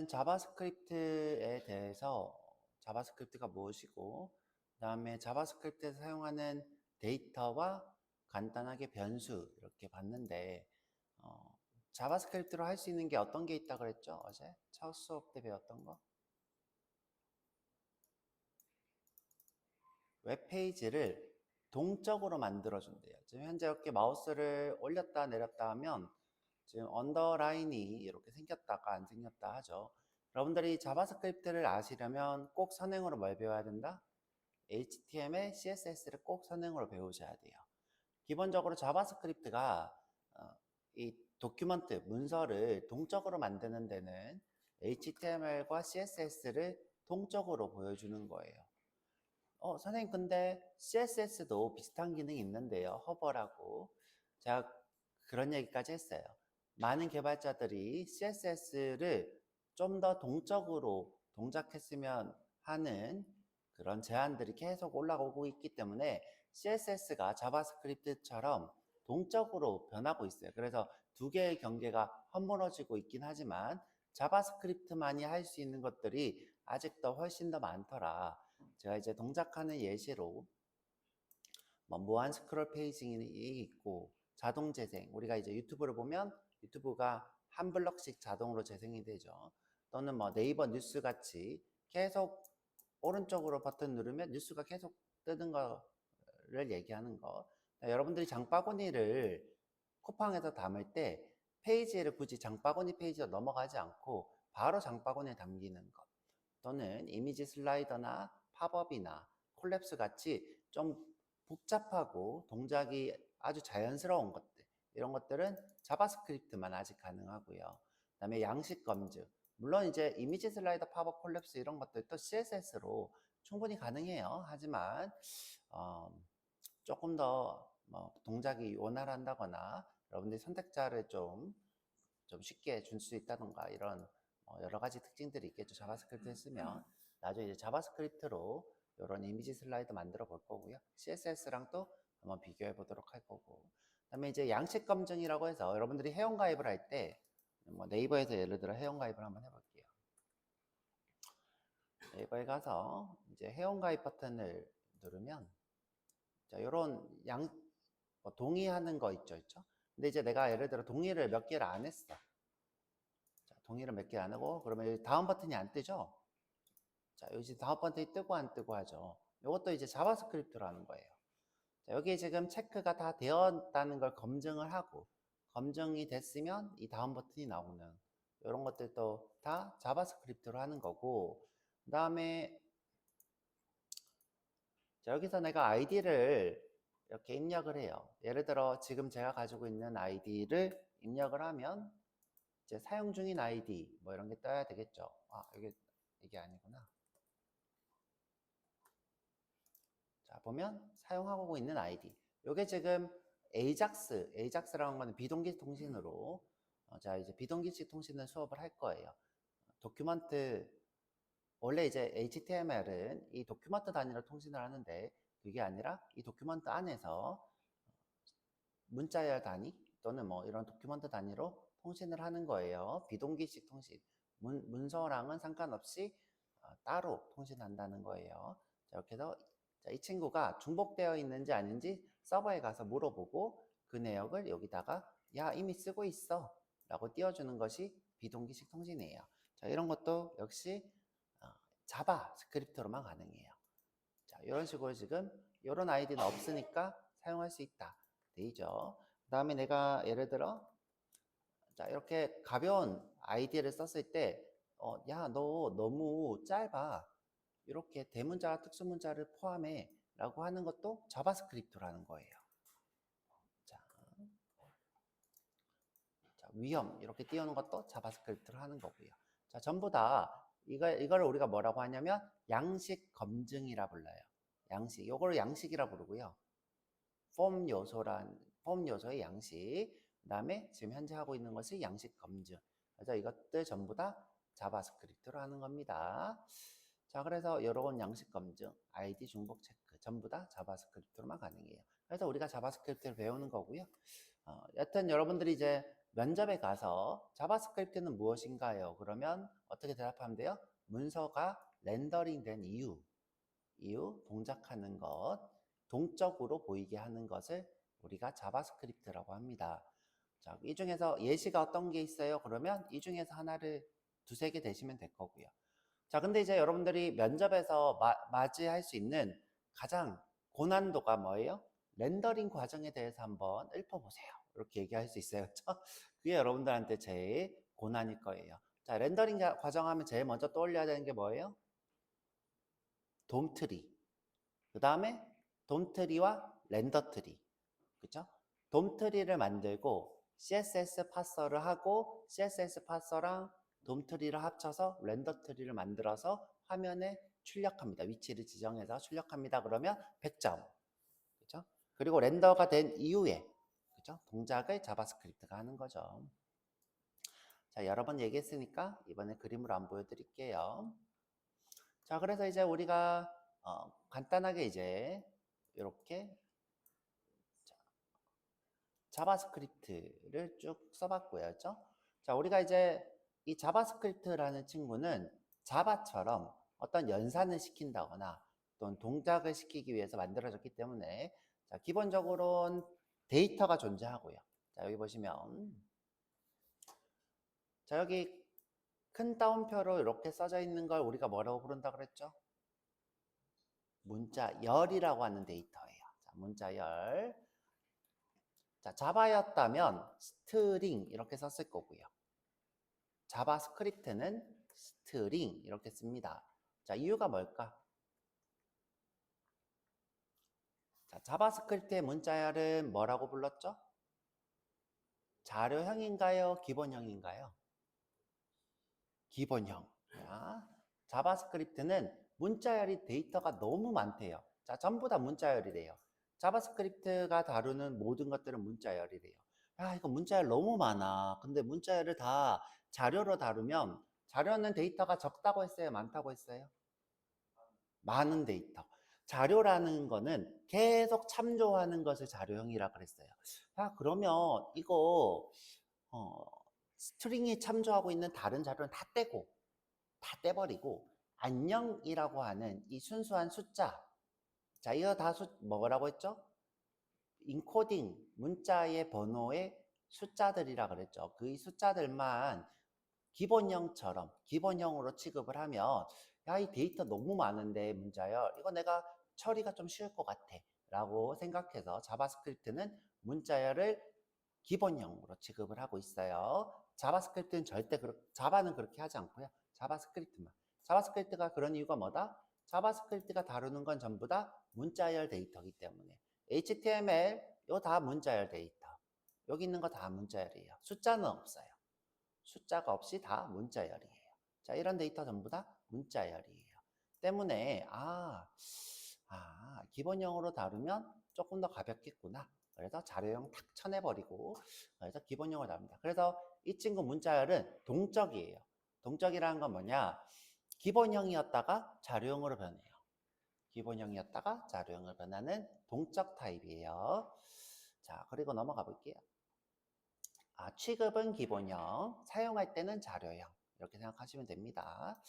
오늘은 자바스크립트에 대해서 자바스크립트가 무엇이고 그 다음에 자바스크립트에서 사용하는 데이터와 간단하게 변수 이렇게 봤는데 자바스크립트로 할 수 있는 게 어떤 게 있다 그랬죠? 어제 첫 수업 때 배웠던 거 웹페이지를 동적으로 만들어 준대요. 지금 현재 이렇게 마우스를 올렸다 내렸다 하면 지금 언더라인이 이렇게 생겼다가 안 생겼다 하죠. 여러분들이 자바스크립트를 아시려면 꼭 선행으로 뭘 배워야 된다? HTML, CSS를 꼭 선행으로 배우셔야 돼요. 기본적으로 자바스크립트가 이 도큐먼트, 문서를 동적으로 만드는 데는 HTML과 CSS를 동적으로 보여주는 거예요. 선생님 근데 CSS도 비슷한 기능이 있는데요. 허버라고. 제가 그런 얘기까지 했어요. 많은 개발자들이 CSS를 좀 더 동적으로 동작했으면 하는 그런 제안들이 계속 올라오고 있기 때문에 CSS가 자바스크립트처럼 동적으로 변하고 있어요. 그래서 두 개의 경계가 허물어지고 있긴 하지만 자바스크립트만이 할 수 있는 것들이 아직 더 훨씬 더 많더라. 제가 이제 동작하는 예시로 무한 스크롤 페이징이 있고 자동 재생, 우리가 이제 유튜브를 보면 유튜브가 한 블럭씩 자동으로 재생이 되죠. 또는 네이버 뉴스 같이 계속 오른쪽으로 버튼 누르면 뉴스가 계속 뜨는 거를 얘기하는 거. 여러분들이 장바구니를 쿠팡에서 담을 때 페이지를 굳이 장바구니 페이지로 넘어가지 않고 바로 장바구니에 담기는 것, 또는 이미지 슬라이더나 팝업이나 콜랩스 같이 좀 복잡하고 동작이 아주 자연스러운 것들, 이런 것들은 자바스크립트만 아직 가능하고요. 그 다음에 양식 검증, 물론 이제 이미지 슬라이더, 팝업, 콜랩스 이런 것들도 CSS로 충분히 가능해요. 하지만 조금 더 동작이 원활한다거나 여러분들이 선택자를 좀 쉽게 줄 수 있다던가 이런 여러 가지 특징들이 있겠죠. 자바스크립트 했으면 나중에 이제 자바스크립트로 이런 이미지 슬라이드 만들어 볼 거고요. CSS랑 또 한번 비교해 보도록 할 거고. 그다음에 이제 양식 검증이라고 해서 여러분들이 회원 가입을 할 때 네이버에서 예를 들어 회원 가입을 한번 해볼게요. 네이버에 가서 이제 회원 가입 버튼을 누르면 자, 이런 동의하는 거 있죠. 근데 이제 내가 예를 들어 동의를 몇 개를 안 했어. 자, 동의를 몇 개 안 하고 그러면 다음 버튼이 안 뜨죠. 자, 여기 다음 버튼이 뜨고 안 뜨고 하죠. 이것도 이제 자바스크립트로 하는 거예요. 자, 여기 지금 체크가 다 되었다는 걸 검증을 하고 검증이 됐으면 이 다음 버튼이 나오는 이런 것들도 다 자바스크립트로 하는 거고, 그 다음에 여기서 내가 아이디를 이렇게 입력을 해요. 예를 들어 지금 제가 가지고 있는 아이디를 입력을 하면 이제 사용 중인 아이디 이런 게 떠야 되겠죠. 이게 아니구나. 자, 보면 사용하고 있는 아이디. 요게 지금 AJAX라는 거는 비동기식 통신으로 자, 이제 비동기식 통신을 수업을 할 거예요. 도큐먼트, 원래 이제 HTML은 이 도큐먼트 단위로 통신을 하는데 그게 아니라 이 도큐먼트 안에서 문자열 단위 또는 이런 도큐먼트 단위로 통신을 하는 거예요. 비동기식 통신. 문서랑은 상관없이 따로 통신한다는 거예요. 자, 이렇게 해서 이 친구가 중복되어 있는지 아닌지 서버에 가서 물어보고 그 내역을 여기다가 야, 이미 쓰고 있어 라고 띄워주는 것이 비동기식 통신이에요. 자, 이런 것도 역시 자바스크립트로만 가능해요. 자, 이런 식으로 지금 이런 아이디는 없으니까 사용할 수 있다. 되죠. 그 다음에 내가 예를 들어 자, 이렇게 가벼운 아이디를 썼을 때 야, 너 너무 짧아. 이렇게 대문자, 특수문자를 포함해 라고 하는 것도 자바스크립트라는 거예요. 자, 위험 이렇게 띄우는 것도 자바스크립트로 하는 거고요. 자, 전부 다 이걸 우리가 뭐라고 하냐면 양식 검증이라 불러요. 양식, 요거를 양식이라 부르고요. 폼 요소의 양식, 그 다음에 지금 현재 하고 있는 것이 양식 검증. 그래서 이것들 전부 다 자바스크립트로 하는 겁니다. 자, 그래서 이런 양식 검증, 아이디 중복 체크 전부 다 자바스크립트로만 가능해요. 그래서 우리가 자바스크립트를 배우는 거고요. 여튼 여러분들이 이제 면접에 가서 자바스크립트는 무엇인가요? 그러면 어떻게 대답하면 돼요? 문서가 렌더링된 이유 동작하는 것, 동적으로 보이게 하는 것을 우리가 자바스크립트라고 합니다. 자, 이 중에서 예시가 어떤 게 있어요? 그러면 이 중에서 하나를 두세 개 대시면 될 거고요. 자, 근데 이제 여러분들이 면접에서 맞이할 수 있는 가장 고난도가 뭐예요? 렌더링 과정에 대해서 한번 읊어보세요. 이렇게 얘기할 수 있어요. 그렇죠? 그게 여러분들한테 제일 고난일 거예요. 자, 렌더링 과정 하면 제일 먼저 떠올려야 되는 게 뭐예요? 돔트리. 그 다음에 돔트리와 렌더트리. 그죠? 돔트리를 만들고 CSS 파서를 하고 CSS 파서랑 돔트리를 합쳐서 렌더트리를 만들어서 화면에 출력합니다. 위치를 지정해서 출력합니다. 그러면 100점. 그죠? 그리고 렌더가 된 이후에 그죠? 동작을 자바스크립트가 하는 거죠. 자, 여러 번 얘기했으니까 이번에 그림으로 안 보여드릴게요. 자, 그래서 이제 우리가 간단하게 이제 이렇게 자바스크립트를 쭉 써봤고요. 그렇죠? 자, 우리가 이제 이 자바스크립트라는 친구는 자바처럼 어떤 연산을 시킨다거나 또는 동작을 시키기 위해서 만들어졌기 때문에 자, 기본적으로는 데이터가 존재하고요. 자, 여기 보시면 자, 여기 큰 따옴표로 이렇게 써져 있는 걸 우리가 뭐라고 부른다 그랬죠? 문자열이라고 하는 데이터예요. 자, 문자열. 자, 자바였다면 스트링 이렇게 썼을 거고요. 자바스크립트는 스트링 이렇게 씁니다. 자, 이유가 뭘까? 자, 자바스크립트의 문자열은 뭐라고 불렀죠? 자료형인가요? 기본형인가요? 기본형. 자, 자바스크립트는 문자열이 데이터가 너무 많대요. 자, 전부 다 문자열이래요. 자바스크립트가 다루는 모든 것들은 문자열이래요. 야, 이거 문자열 너무 많아. 근데 문자열을 다 자료로 다루면 자료는 데이터가 적다고 했어요? 많다고 했어요? 많은 데이터. 자료라는 거는 계속 참조하는 것을 자료형이라 그랬어요. 야, 그러면 이거 스트링이 참조하고 있는 다른 자료는 다 떼고 다 떼버리고 안녕이라고 하는 이 순수한 숫자. 자, 이거 다 뭐라고 했죠? 인코딩 문자의 번호의 숫자들이라 그랬죠. 그 숫자들만 기본형처럼 기본형으로 취급을 하면 야, 이 데이터 너무 많은데 문자열 이거 내가 처리가 좀 쉬울 것 같아 라고 생각해서 자바스크립트는 문자열을 기본형으로 취급을 하고 있어요. 자바스크립트는 자바는 그렇게 하지 않고요. 자바스크립트만. 자바스크립트가 그런 이유가 뭐다? 자바스크립트가 다루는 건 전부 다 문자열 데이터이기 때문에 HTML 이거 다 문자열 데이터. 여기 있는 거 다 문자열이에요. 숫자는 없어요. 숫자가 없이 다 문자열이에요. 자, 이런 데이터 전부 다 문자열이에요. 때문에 기본형으로 다루면 조금 더 가볍겠구나. 그래서 자료형 탁 쳐내버리고 그래서 기본형을 다룹니다. 그래서 이 친구 문자열은 동적이에요. 동적이라는 건 뭐냐? 기본형이었다가 자료형으로 변해요. 기본형이었다가 자료형을 변하는 동적 타입이에요. 자, 그리고 넘어가 볼게요. 취급은 기본형, 사용할 때는 자료형 이렇게 생각하시면 됩니다.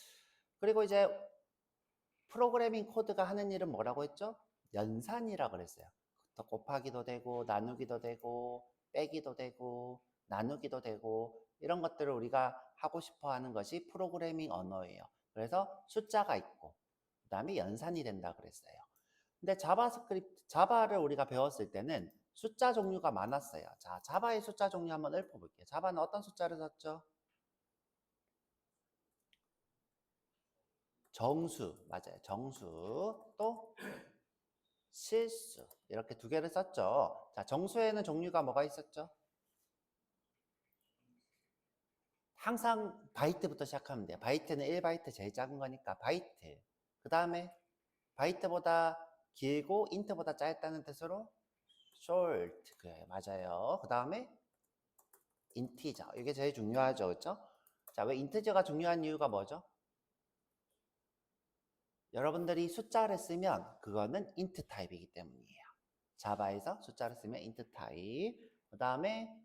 그리고 이제 프로그래밍 코드가 하는 일은 뭐라고 했죠? 연산이라고 그랬어요. 더 곱하기도 되고 나누기도 되고 빼기도 되고 나누기도 되고 이런 것들을 우리가 하고 싶어 하는 것이 프로그래밍 언어예요. 그래서 숫자가 있고 그 다음에 연산이 된다 그랬어요. 근데 자바를 우리가 배웠을 때는 숫자 종류가 많았어요. 자, 자바의 숫자 종류 한번 읊어볼게요. 자바는 어떤 숫자를 썼죠? 정수, 맞아요. 정수, 또 실수. 이렇게 두 개를 썼죠. 자, 정수에는 종류가 뭐가 있었죠? 항상 바이트부터 시작하면 돼요. 바이트는 1바이트 제일 작은 거니까 바이트. 그 다음에 바이트보다 길고 인트보다 짧다는 뜻으로 short. 그래, 맞아요. 그 다음에 인티저. 이게 제일 중요하죠. 그렇죠? 자, 왜 인티저가 중요한 이유가 뭐죠? 여러분들이 숫자를 쓰면 그거는 int 타입이기 때문이에요. 자바에서 숫자를 쓰면 int 타입. 그 다음에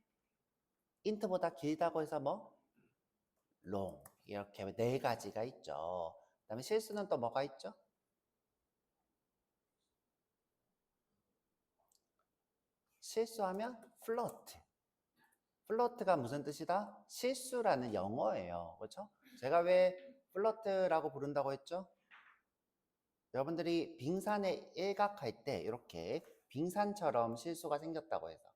int보다 길다고 해서 뭐 long 이렇게 네 가지가 있죠. 그다음에 실수는 또 뭐가 있죠? 실수하면 float. 플로트가 무슨 뜻이다? 실수라는 영어예요. 그렇죠? 제가 왜 플로트라고 부른다고 했죠? 여러분들이 빙산에 일각할 때 이렇게 빙산처럼 실수가 생겼다고 해서.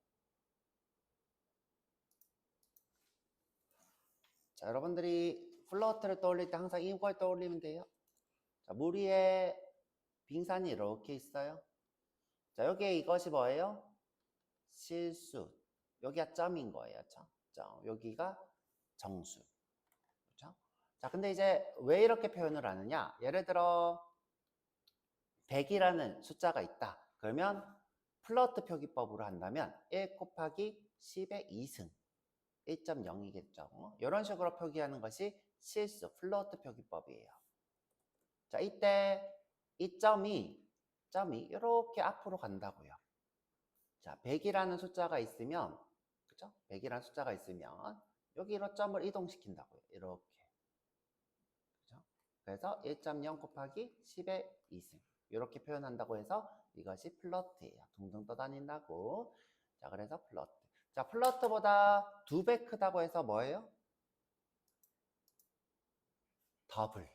자, 여러분들이 플로트를 떠올릴 때 항상 이걸 떠올리면 돼요. 자, 물 위에 빙산이 이렇게 있어요. 자, 여기에 이것이 뭐예요? 실수. 여기가 점인 거예요. 점. 여기가 정수. 그렇죠? 자, 근데 이제 왜 이렇게 표현을 하느냐? 예를 들어 100이라는 숫자가 있다. 그러면 플러트 표기법으로 한다면 1 곱하기 10의 2승 1.0이겠죠. 이런 식으로 표기하는 것이 실수 플러트 표기법이에요. 자, 이때 이 점이 이렇게 앞으로 간다고요. 자, 100이라는 숫자가 있으면 그죠? 100이라는 숫자가 있으면 여기로 점을 이동시킨다고요. 이렇게. 그죠? 그래서 1.0 곱하기 10의 2승 이렇게 표현한다고 해서 이것이 플러트예요. 둥둥 떠다닌다고. 자, 그래서 플러트. 자, 플러트보다 2배 크다고 해서 뭐예요? 더블.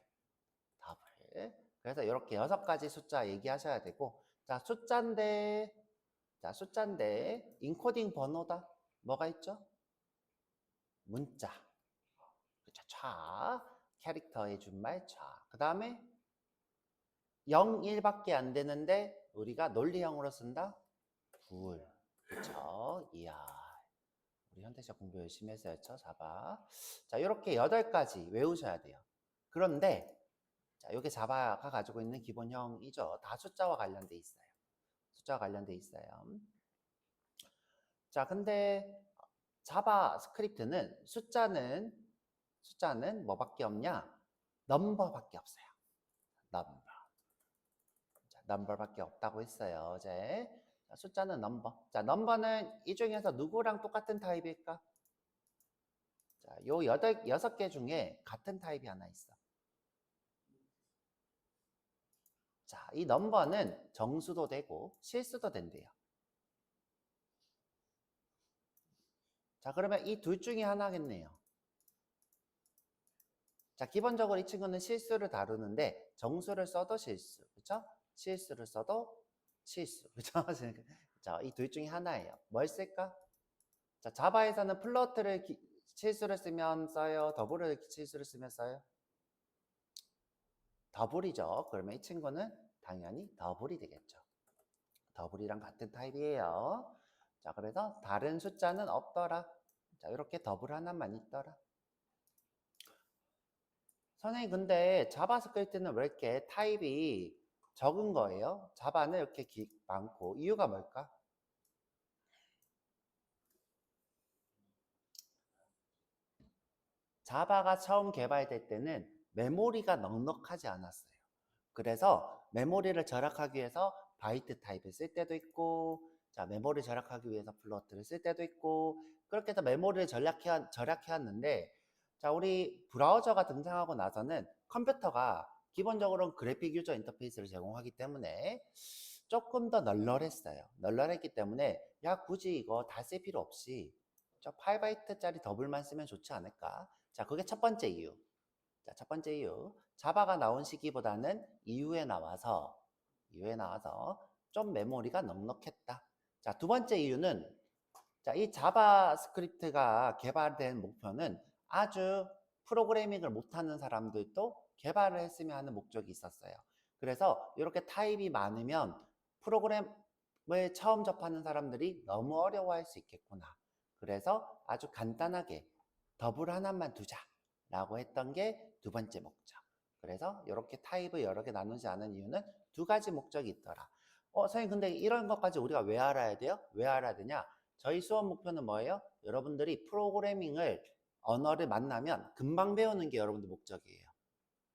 그래서 이렇게 6가지 숫자 얘기하셔야 되고, 자, 숫자인데 인코딩 번호다. 뭐가 있죠? 문자. 그쵸, 캐릭터의 준말 그 다음에 0, 1밖에 안 되는데 우리가 논리형으로 쓴다? 불. 그쵸? 이야. 우리 현대시각 공부 열심히 했어요. 자바. 자, 이렇게 8가지 외우셔야 돼요. 그런데 자, 이게 자바가 가지고 있는 기본형이죠. 다 숫자와 관련돼 있어요. 자, 근데 자바 스크립트는 숫자는 뭐밖에 없냐? 넘버밖에 없어요. 넘버밖에 없다고 했어요. 어제. 자, 숫자는 넘버. 자, 넘버는 이 중에서 누구랑 똑같은 타입일까? 자, 요 6개 중에 같은 타입이 하나 있어. 자, 이 넘버는 정수도 되고 실수도 된대요. 자, 그러면 이 둘 중에 하나겠네요. 자, 기본적으로 이 친구는 실수를 다루는데 정수를 써도 실수. 그렇죠? 실수를 써도 실수. 그렇죠? 자, 이 둘 중에 하나예요. 뭘 쓸까? 자, 자바에서는 플러트를 실수를 쓰면 써요. 더블을 실수를 쓰면 써요. 더블이죠. 그러면 이 친구는 당연히 더블이 되겠죠. 더블이랑 같은 타입이에요. 자, 그래서 다른 숫자는 없더라. 자, 이렇게 더블 하나만 있더라. 선생님, 근데 자바스크립트는 왜 이렇게 타입이 적은 거예요? 자바는 이렇게 많고 이유가 뭘까? 자바가 처음 개발될 때는 메모리가 넉넉하지 않았어요. 그래서 메모리를 절약하기 위해서 바이트 타입을 쓸 때도 있고, 자, 메모리 절약하기 위해서 플로트를 쓸 때도 있고, 그렇게 해서 메모리를 절약해왔는데, 자, 우리 브라우저가 등장하고 나서는 컴퓨터가 기본적으로 그래픽 유저 인터페이스를 제공하기 때문에 조금 더 널널했어요. 널널했기 때문에, 야, 굳이 이거 다 쓸 필요 없이 저 8바이트짜리 더블만 쓰면 좋지 않을까? 자, 그게 첫 번째 이유. 자, 첫 번째 이유. 자바가 나온 시기보다는 이후에 나와서 좀 메모리가 넉넉했다. 자, 두 번째 이유는 자, 이 자바스크립트가 개발된 목표는 아주 프로그래밍을 못하는 사람들도 개발을 했으면 하는 목적이 있었어요. 그래서 이렇게 타입이 많으면 프로그램을 처음 접하는 사람들이 너무 어려워할 수 있겠구나. 그래서 아주 간단하게 더블 하나만 두자라고 했던 게 두 번째 목적. 그래서 이렇게 타입을 여러 개 나누지 않은 이유는 2가지 목적이 있더라. 선생님, 근데 이런 것까지 우리가 왜 알아야 돼요? 왜 알아야 되냐? 저희 수업 목표는 뭐예요? 여러분들이 프로그래밍을 언어를 만나면 금방 배우는 게 여러분들 목적이에요.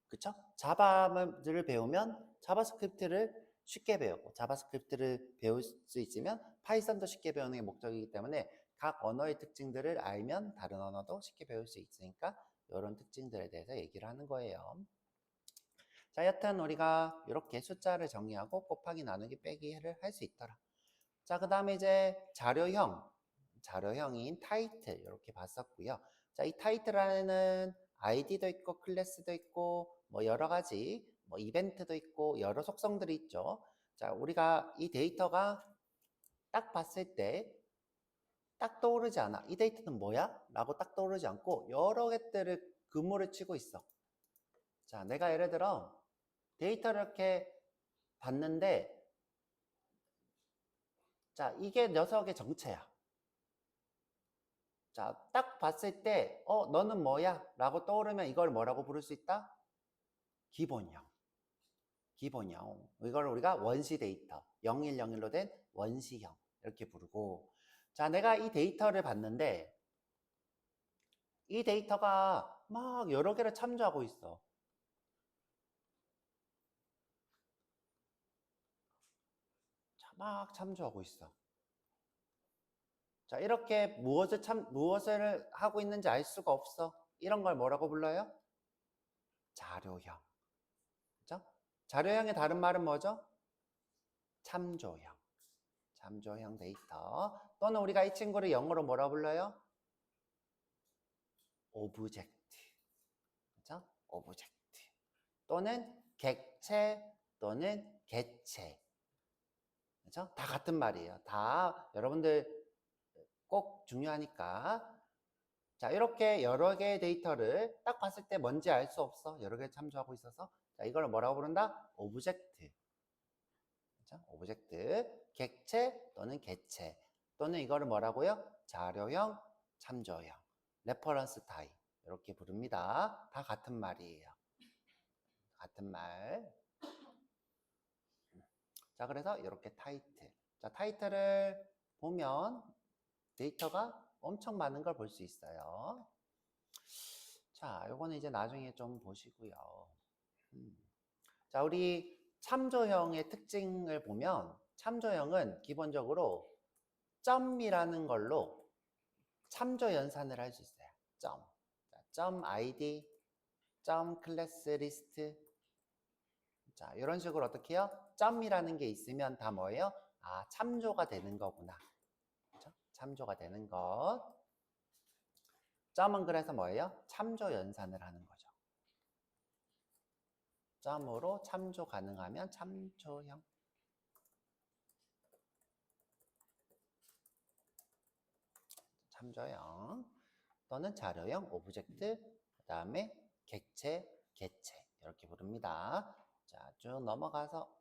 그쵸? 자바를 배우면 자바스크립트를 쉽게 배우고 자바스크립트를 배울 수 있으면 파이썬도 쉽게 배우는 게 목적이기 때문에 각 언어의 특징들을 알면 다른 언어도 쉽게 배울 수 있으니까 이런 특징들에 대해서 얘기를 하는 거예요. 자, 여튼 우리가 이렇게 숫자를 정의하고 곱하기, 나누기, 빼기를 할 수 있더라. 자, 그 다음에 이제 자료형인 타이틀 이렇게 봤었고요. 자, 이 타이틀 안에는 아이디도 있고 클래스도 있고 뭐 여러 가지 뭐 이벤트도 있고 여러 속성들이 있죠. 자, 우리가 이 데이터가 딱 봤을 때 딱 떠오르지 않아. 이 데이터는 뭐야? 라고 딱 떠오르지 않고 여러 개들을 근무를 치고 있어. 자, 내가 예를 들어 데이터를 이렇게 봤는데 자, 이게 녀석의 정체야. 자, 딱 봤을 때 너는 뭐야? 라고 떠오르면 이걸 뭐라고 부를 수 있다? 기본형. 기본형. 이걸 우리가 원시 데이터, 0101로 된 원시형 이렇게 부르고, 자, 내가 이 데이터를 봤는데 이 데이터가 막 여러 개를 참조하고 있어. 자, 막 참조하고 있어. 자, 이렇게 무엇을 하고 있는지 알 수가 없어. 이런 걸 뭐라고 불러요? 자료형. 그죠? 자료형의 다른 말은 뭐죠? 참조형. 참조형 데이터. 또는 우리가 이 친구를 영어로 뭐라 불러요? 오브젝트. 그죠? 오브젝트. 또는 객체 또는 개체. 그죠? 다 같은 말이에요. 다 여러분들 꼭 중요하니까. 자, 이렇게 여러 개의 데이터를 딱 봤을 때 뭔지 알 수 없어. 여러 개 참조하고 있어서. 자, 이걸 뭐라고 부른다? 오브젝트. 그죠? 오브젝트. 객체 또는 개체. 또는 이거를 뭐라고요? 자료형, 참조형, 레퍼런스 타입. 이렇게 부릅니다. 다 같은 말이에요. 같은 말. 자, 그래서 이렇게 타이틀. 자, 타이틀을 보면 데이터가 엄청 많은 걸 볼 수 있어요. 자, 요거는 이제 나중에 좀 보시고요. 자, 우리 참조형의 특징을 보면 참조형은 기본적으로 점이라는 걸로 참조 연산을 할 수 있어요. 점. 자, 점 ID, 점 클래스 리스트. 자, 이런 식으로 어떻게 해요? 점이라는 게 있으면 다 뭐예요? 아, 참조가 되는 거구나. 그렇죠? 참조가 되는 것. 점은 그래서 뭐예요? 참조 연산을 하는 거죠. 점으로 참조 가능하면 참조형. 참조형 또는 자료형, 오브젝트, 그 다음에 객체, 개체 이렇게 부릅니다. 자, 쭉 넘어가서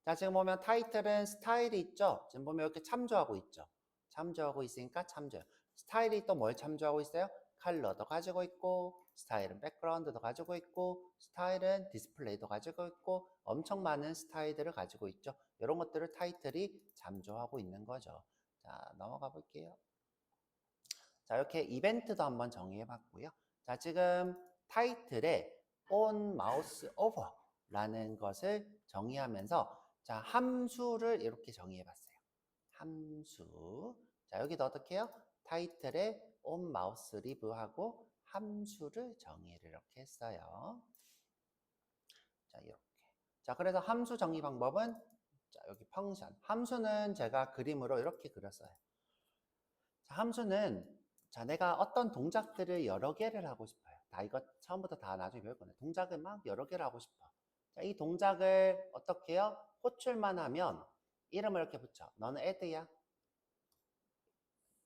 자, 지금 보면 타이틀은 스타일이 있죠. 지금 보면 이렇게 참조하고 있죠. 참조하고 있으니까 참조형. 스타일이 또 뭘 참조하고 있어요? 컬러도 가지고 있고, 스타일은 백그라운드도 가지고 있고, 스타일은 디스플레이도 가지고 있고, 엄청 많은 스타일들을 가지고 있죠. 이런 것들을 타이틀이 참조하고 있는 거죠. 자, 넘어가 볼게요. 자, 이렇게 이벤트도 한번 정의해 봤고요. 자, 지금 타이틀에 on mouse over 라는 것을 정의하면서 자, 함수를 이렇게 정의해 봤어요. 함수. 자, 여기도 어떻게 해요? 타이틀에 on mouse leave 하고 함수를 정의를 이렇게 했어요. 자, 이렇게. 자, 그래서 함수 정의 방법은 자, 여기 펑션. 함수는 제가 그림으로 이렇게 그렸어요. 자, 함수는 자, 내가 어떤 동작들을 여러 개를 하고 싶어요. 다 이거 처음부터 다 나중에 배울 거네. 동작을 막 여러 개를 하고 싶어. 자, 이 동작을 어떻게 해요? 호출만 하면 이름을 이렇게 붙여. 너는 add야.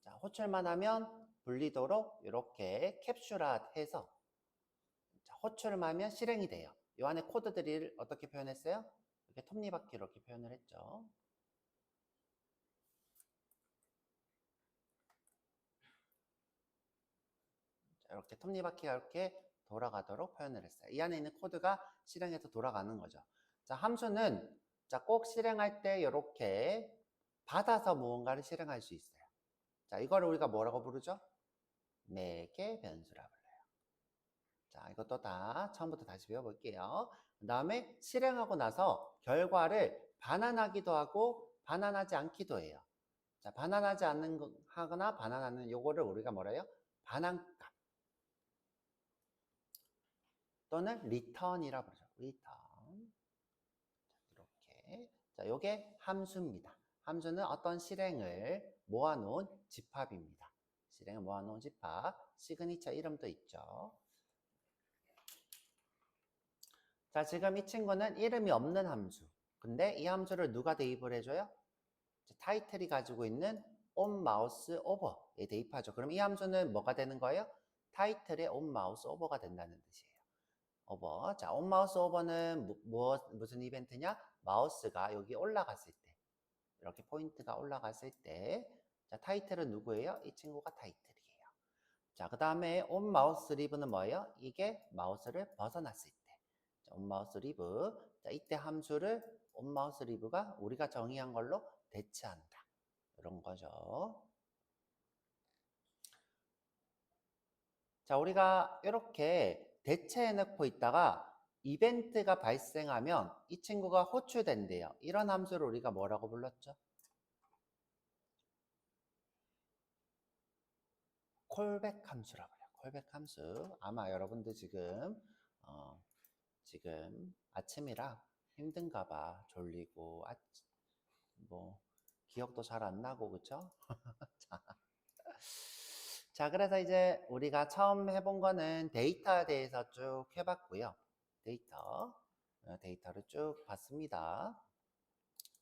자, 호출만 하면 분리도록 이렇게 캡슐화 해서 자, 호출만 하면 실행이 돼요. 이 안에 코드들을 어떻게 표현했어요? 이렇게 톱니바퀴 이렇게 표현을 했죠. 자, 이렇게 톱니바퀴가 이렇게 돌아가도록 표현을 했어요. 이 안에 있는 코드가 실행해서 돌아가는 거죠. 자, 함수는 자, 꼭 실행할 때 이렇게 받아서 무언가를 실행할 수 있어요. 자, 이거를 우리가 뭐라고 부르죠? 매개 변수라 불러요. 자, 이것도 다 처음부터 다시 배워볼게요. 그 다음에 실행하고 나서 결과를 반환하기도 하고 반환하지 않기도 해요. 자, 반환하지 않는 거 하거나 반환하는 요거를 우리가 뭐래요? 반환값 또는 return이라 부르죠. return. 이렇게. 자, 요게 함수입니다. 함수는 어떤 실행을 모아놓은 집합입니다. 실행을 모아놓은 집합. 시그니처 이름도 있죠. 자, 지금 이 친구는 이름이 없는 함수. 근데 이 함수를 누가 대입을 해줘요? 타이틀이 가지고 있는 on mouse over에 대입하죠. 그럼 이 함수는 뭐가 되는 거예요? 타이틀의 on mouse over가 된다는 뜻이에요. over. 자, on mouse over는 무슨 이벤트냐? 마우스가 여기 올라갔을 때, 이렇게 포인트가 올라갔을 때, 자, 타이틀은 누구예요? 이 친구가 타이틀이에요. 자, 그 다음에 on mouse leave는 뭐예요? 이게 마우스를 벗어났을 때. 자, on mouse leave. 자, 이때 함수를 on mouse leave가 우리가 정의한 걸로 대체한다. 이런 거죠. 자, 우리가 이렇게 대체해 놓고 있다가 이벤트가 발생하면 이 친구가 호출된대요. 이런 함수를 우리가 뭐라고 불렀죠? 콜백 함수라고 해요. 콜백 함수. 아마 여러분들 지금 지금 아침이라 힘든가 봐. 졸리고 뭐 기억도 잘 안 나고 그쵸? 자, 그래서 이제 우리가 처음 해본 거는 데이터에 대해서 쭉 해봤고요. 데이터를 쭉 봤습니다.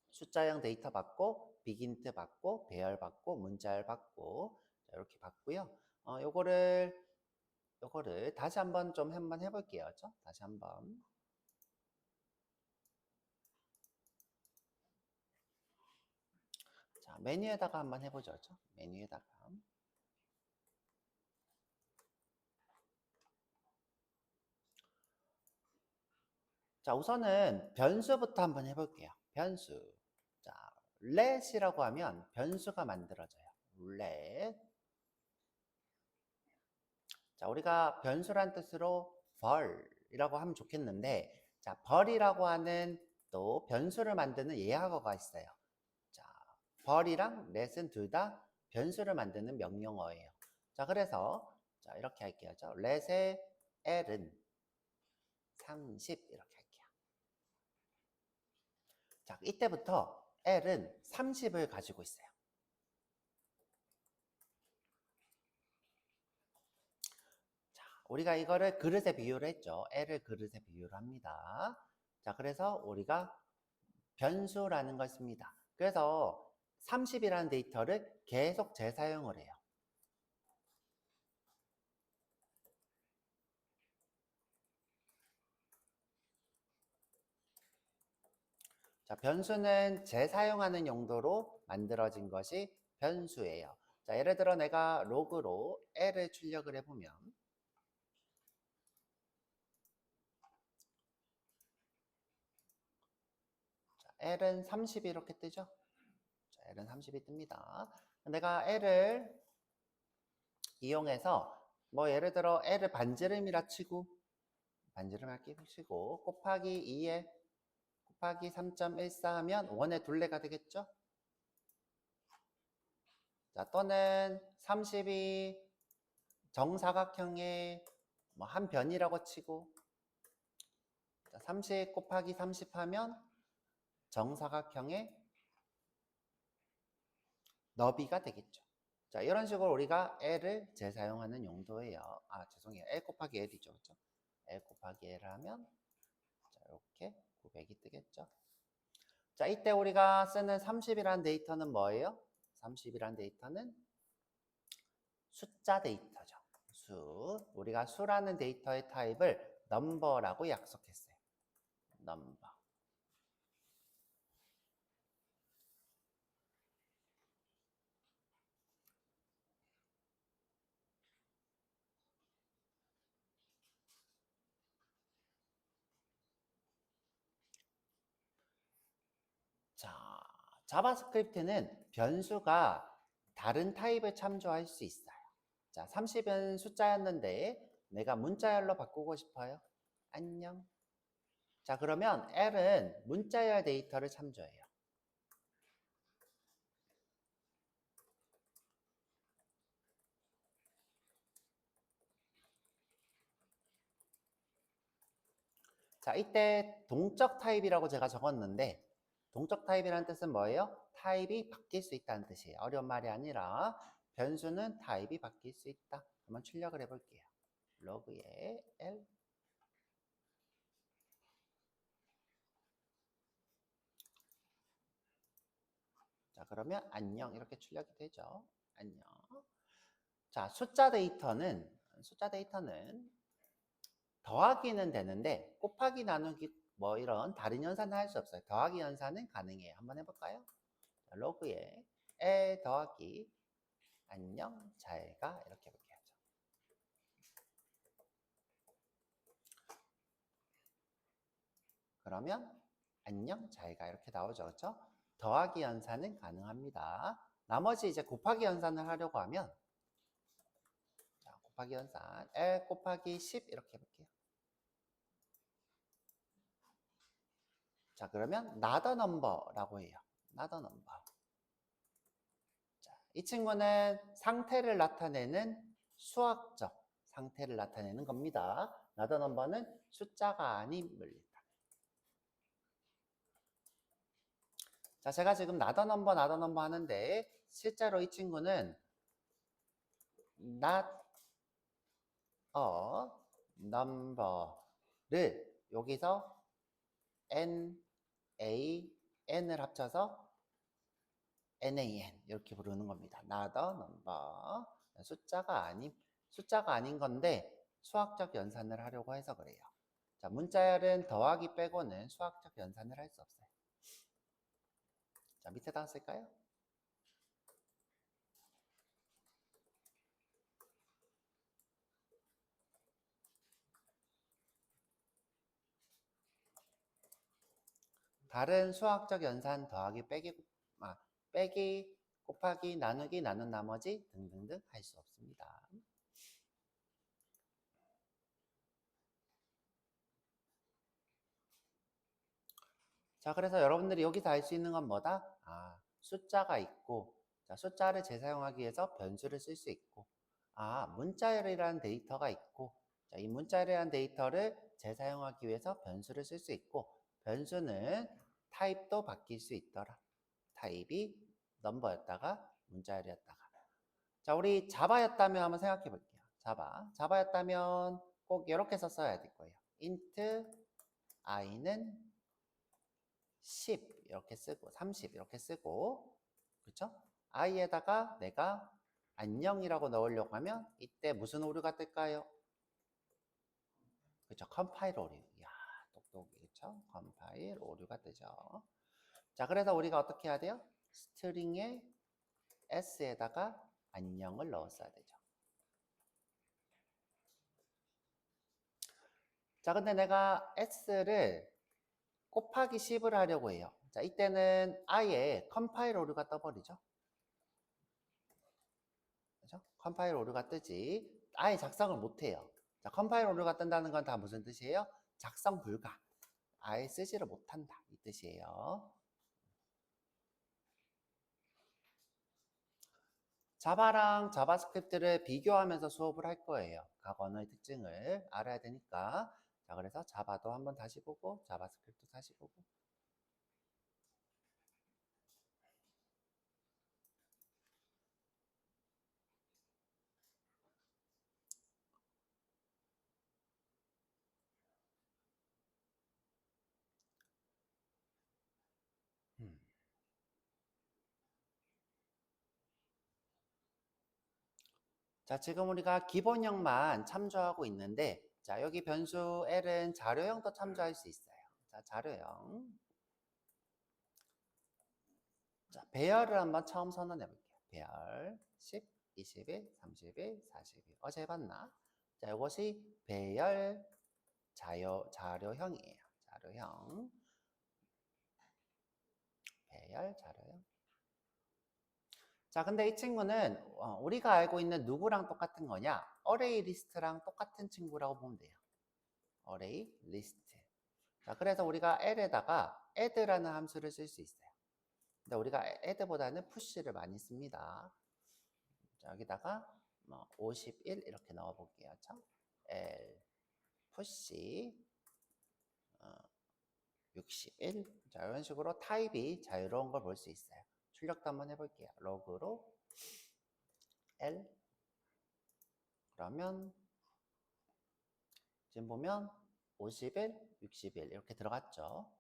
숫자형 데이터 받고, 빅인트 받고, 배열 받고, 문자열 받고, 자, 이렇게 봤고요. 요거를 다시 한번 한번 해볼게요. 그렇죠? 다시 한번. 자, 메뉴에다가 한번 해보죠. 그렇죠? 메뉴에다가. 자, 우선은 변수부터 한번 해볼게요. 변수. 자, let이라고 하면 변수가 만들어져요. let. 자, 우리가 변수란 뜻으로 벌이라고 하면 좋겠는데, 자, 벌이라고 하는 또 변수를 만드는 예하어가 있어요. 자, 벌이랑 let은 둘 다 변수를 만드는 명령어예요. 자, 그래서 자, 이렇게 할게요. let의 l은 30 이렇게 할게요. 자, 이때부터 L은 30을 가지고 있어요. 자, 우리가 이거를 그릇에 비유를 했죠. L을 그릇에 비유를 합니다. 자, 그래서 우리가 변수라는 걸 씁니다. 그래서 30이라는 데이터를 계속 재사용을 해요. 자, 변수는 재사용하는 용도로 만들어진 것이 변수예요. 자, 예를 들어 내가 로그로 L을 출력을 해보면 자, L은 30이 이렇게 뜨죠? 자, L은 30이 뜹니다. 내가 L을 이용해서 뭐 예를 들어 L을 반지름이라 치고 반지름 치고 곱하기 2에 곱하기 3.14 하면 원의 둘레가 되겠죠? 자, 또는 30이 정사각형의 뭐 한 변이라고 치고 자, 30 곱하기 30 하면 정사각형의 너비가 되겠죠. 자, 이런 식으로 우리가 L을 재사용하는 용도예요. 아, 죄송해요. L 곱하기 L이죠. 그렇죠? L 곱하기 L 하면 자, 이렇게 900이 뜨겠죠. 자, 이때 우리가 쓰는 30이라는 데이터는 뭐예요? 30이라는 데이터는 숫자 데이터죠. 수. 우리가 수라는 데이터의 타입을 넘버라고 약속했어요. 넘버. 자, 자바스크립트는 변수가 다른 타입을 참조할 수 있어요. 자, 30은 숫자였는데 내가 문자열로 바꾸고 싶어요. 안녕. 자, 그러면 L은 문자열 데이터를 참조해요. 자, 이때 동적 타입이라고 제가 적었는데 동적 타입이라는 뜻은 뭐예요? 타입이 바뀔 수 있다는 뜻이에요. 어려운 말이 아니라 변수는 타입이 바뀔 수 있다. 한번 출력을 해볼게요. 로그에 L. 자, 그러면 안녕 이렇게 출력이 되죠. 안녕. 자, 숫자 데이터는 더하기는 되는데 곱하기 나누기 뭐 이런 다른 연산은 할 수 없어요. 더하기 연산은 가능해요. 한번 해볼까요? 자, 로그에 에 더하기 안녕 잘가 이렇게 볼게요. 그러면 안녕 잘가 이렇게 나오죠. 그렇죠? 더하기 연산은 가능합니다. 나머지 이제 곱하기 연산을 하려고 하면 자, 곱하기 연산 L 곱하기 10 이렇게 해볼게요. 자, 그러면 not a number라고 해요. not a number. 자, 이 친구는 상태를 나타내는 수학적 상태를 나타내는 겁니다. not a number는 숫자가 아닌 물리다. 자, 제가 지금 not a number 하는데 실제로 이 친구는 not a number를 여기서 n, a, n을 합쳐서 NaN 이렇게 부르는 겁니다. not a number. 숫자가 아닌 건데 수학적 연산을 하려고 해서 그래요. 자, 문자열은 더하기 빼고는 수학적 연산을 할 수 없어요. 자, 밑에다 쓸까요? 다른 수학적 연산 더하기 빼기 곱하기 나누기 나눈 나머지 등등등 할 수 없습니다. 자, 그래서 여러분들이 여기서 알 수 있는 건 뭐다? 아, 숫자가 있고, 자, 숫자를 재사용하기 위해서 변수를 쓸 수 있고, 아, 문자열이라는 데이터가 있고, 자, 이 문자열이라는 데이터를 재사용하기 위해서 변수를 쓸 수 있고, 변수는 타입도 바뀔 수 있더라. 타입이 넘버였다가 문자열이었다가. 자, 우리 자바였다면 한번 생각해 볼게요. 자바였다면 꼭 이렇게 썼어야 될 거예요. int i는 10 이렇게 쓰고 30 이렇게 쓰고 그렇죠? i에다가 내가 안녕이라고 넣으려고 하면 이때 무슨 오류가 뜰까요? 그렇죠? 컴파일 오류. 야, 똑똑이 그렇죠? 컴파일 오류가 뜨죠. 자, 그래서 우리가 어떻게 해야 돼요? 스트링의 s에다가 안녕을 넣었어야 되죠. 자, 근데 내가 s를 곱하기 10을 하려고 해요. 자, 이때는 아예 컴파일 오류가 떠버리죠. 그죠? 컴파일 오류가 뜨지. 아예 작성을 못 해요. 자, 컴파일 오류가 뜬다는 건 다 무슨 뜻이에요? 작성 불가. 아예 쓰지를 못한다. 이 뜻이에요. 자바랑 자바스크립트를 비교하면서 수업을 할 거예요. 각 언어의 특징을 알아야 되니까. 자, 그래서 자바도 한번 다시 보고, 자바스크립트 다시 보고. 음. 자, 지금 우리가 기본형만 참조하고 있는데, 자, 여기 변수 L은 자료형도 참조할 수 있어요. 자, 자료형. 자, 배열을 한번 처음 선언해 볼게요. 배열 10, 21, 31, 42. 어제 해봤나? 자, 이것이 배열 자료형이에요. 자료형. 배열 자료형. 자, 근데 이 친구는 우리가 알고 있는 누구랑 똑같은 거냐? 어레이 리스트랑 똑같은 친구라고 보면 돼요. 어레이 리스트. 자, 그래서 우리가 L에다가 add라는 함수를 쓸 수 있어요. 근데 우리가 add보다는 push를 많이 씁니다. 자, 여기다가 51 이렇게 넣어 볼게요. L push 61. 자, 이런 식으로 타입이 자유로운 걸 볼 수 있어요. 출력도 한번 해볼게요. 로그로 L. 그러면 지금 보면 51, 61 이렇게 들어갔죠.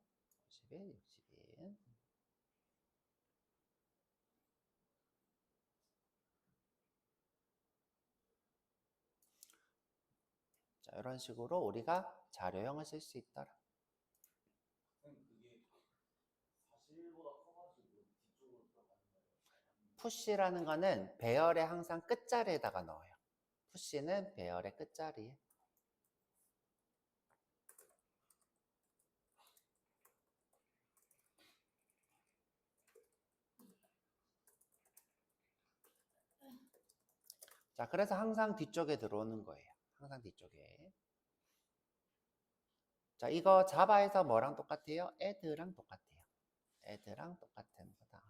51, 61. 자, 이런 식으로 우리가 자료형을 쓸 수 있더라. 푸시라는 거는 배열의 항상 끝자리에다가 넣어요. 푸시는 배열의 끝자리에. 자, 그래서 항상 뒤쪽에 들어오는 거예요. 항상 뒤쪽에. 자, 이거 자바에서 뭐랑 똑같아요? add랑 똑같아요. add랑 똑같은 거다.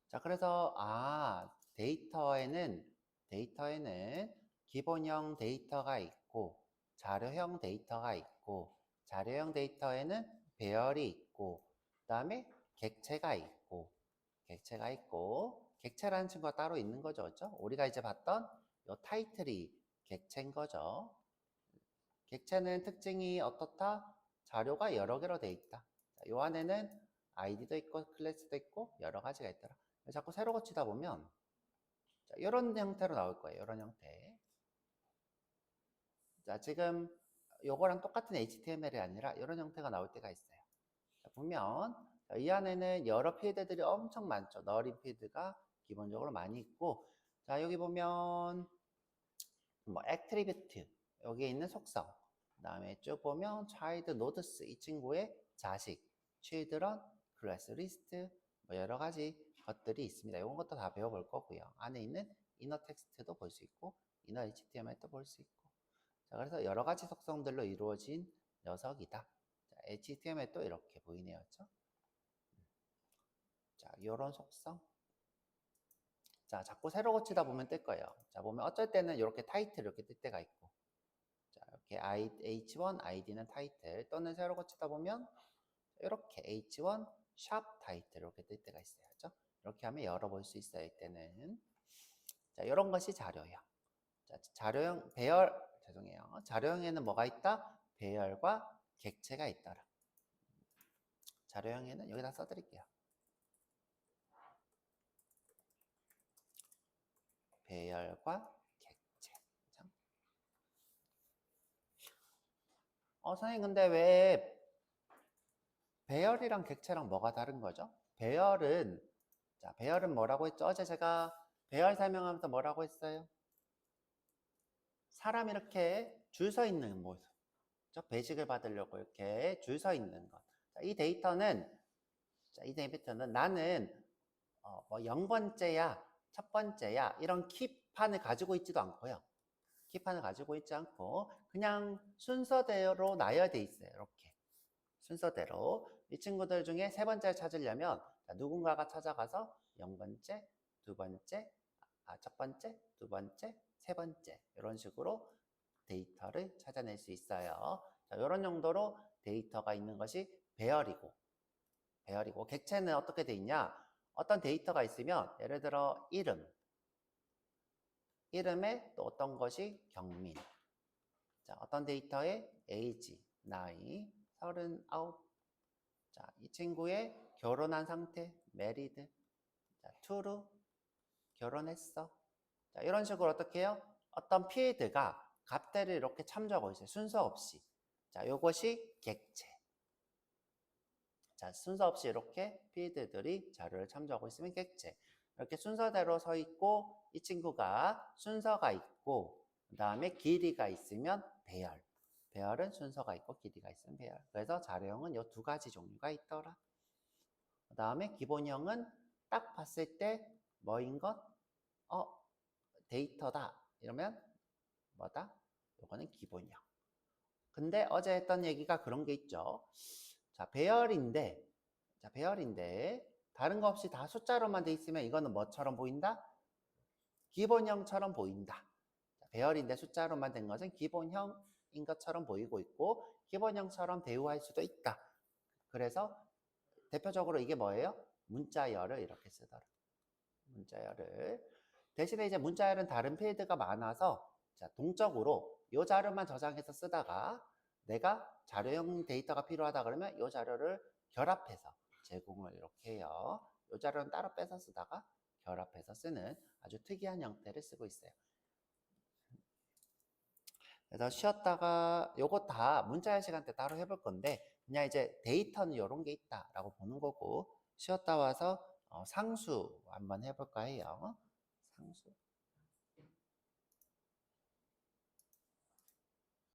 자, 그래서 데이터에는 기본형 데이터가 있고 자료형 데이터가 있고 자료형 데이터에는 배열이 있고 그다음에 객체가 있고 객체라는 친구가 따로 있는 거죠. 그렇죠? 우리가 이제 봤던 요 타이틀이 객체인 거죠. 객체는 특징이 어떻다? 자료가 여러 개로 돼 있다. 자, 요 안에는 아이디도 있고 클래스도 있고 여러 가지가 있더라. 자꾸 세로 고치다 보면 자, 이런 형태로 나올 거예요. 이런 형태. 자, 지금 요거랑 똑같은 HTML이 아니라 이런 형태가 나올 때가 있어요. 자, 보면 이 안에는 여러 필드들이 엄청 많죠. 너린 필드가 기본적으로 많이 있고 자, 여기 보면 뭐 애트리뷰트 여기에 있는 속성 그 다음에 쭉 보면 child nodes 이 친구의 자식 children, class list 뭐 여러 가지 것들이 있습니다. 이런 것도 다 배워볼 거고요. 안에 있는 inner 텍스트도 볼 수 있고 inner HTML도 볼 수 있고 자, 그래서 여러 가지 속성들로 이루어진 녀석이다. 자, HTML도 이렇게 보이네요. 그렇죠? 자, 이런 속성 자, 자꾸 세로 고치다 보면 뜰 거예요. 자, 보면 어쩔 때는 이렇게 타이틀 이렇게 뜰 때가 있고 자, 이렇게 H1 아이디는 타이틀 또는 세로 고치다 보면 이렇게 H1 샵 타이틀 이렇게 뜰 때가 있어요. 그렇죠? 이렇게 하면 열어볼 수 있어요. 이때는 자, 이런 것이 자료형. 자, 자료형 배열 죄송해요. 자료형에는 뭐가 있다? 배열과 객체가 있더라. 자료형에는 여기다 써드릴게요. 배열과 객체. 그렇죠? 선생님 근데 왜 배열이랑 객체랑 뭐가 다른 거죠? 배열은 자, 배열은 뭐라고 했죠? 어제 제가 배열 설명하면서 뭐라고 했어요? 사람 이렇게 줄 서 있는 모습. 배식을 받으려고 이렇게 줄 서 있는 것. 자, 이 데이터는 나는 뭐 0번째야, 첫 번째야 이런 키판을 가지고 있지도 않고요. 키판을 가지고 있지 않고 그냥 순서대로 나열돼 있어요. 이렇게 순서대로 이 친구들 중에 세 번째를 찾으려면 누군가가 찾아가서 0번째, 두 번째, 첫 번째, 두 번째, 세 번째 이런 식으로 데이터를 찾아낼 수 있어요. 자, 이런 정도로 데이터가 있는 것이 배열이고 객체는 어떻게 돼 있냐? 어떤 데이터가 있으면 예를 들어 이름에 또 어떤 것이 경민 자, 어떤 데이터에 age, 나이 39 자, 이 친구의 결혼한 상태 married 자, true 결혼했어 자, 이런 식으로 어떻게 해요? 어떤 필드가 값들을 이렇게 참조하고 있어요. 순서 없이 자, 요것이 객체 자, 순서 없이 이렇게 필드들이 자료를 참조하고 있으면 객체. 이렇게 순서대로 서 있고 이 친구가 순서가 있고 그 다음에 길이가 있으면 배열. 배열은 순서가 있고 길이가 있으면 배열. 그래서 자료형은 이 두 가지 종류가 있더라. 그 다음에 기본형은 딱 봤을 때 뭐인 것? 데이터다. 이러면 뭐다? 요거는 기본형. 근데 어제 했던 얘기가 그런 게 있죠. 자, 배열인데 다른 거 없이 다 숫자로만 돼 있으면 이거는 뭐처럼 보인다? 기본형처럼 보인다. 자, 배열인데 숫자로만 된 것은 기본형인 것처럼 보이고 있고 기본형처럼 대우할 수도 있다. 그래서 대표적으로 이게 뭐예요? 문자열을 이렇게 쓰더라. 문자열을. 대신에 이제 문자열은 다른 필드가 많아서 자, 동적으로 이 자료만 저장해서 쓰다가 내가 자료형 데이터가 필요하다 그러면 이 자료를 결합해서 제공을 이렇게 해요. 이 자료는 따로 빼서 쓰다가 결합해서 쓰는 아주 특이한 형태를 쓰고 있어요. 그래서 쉬었다가 요거 다 문자열 시간 때 따로 해볼 건데 그냥 이제 데이터는 이런 게 있다라고 보는 거고 쉬었다 와서 상수 한번 해볼까 해요. 상수.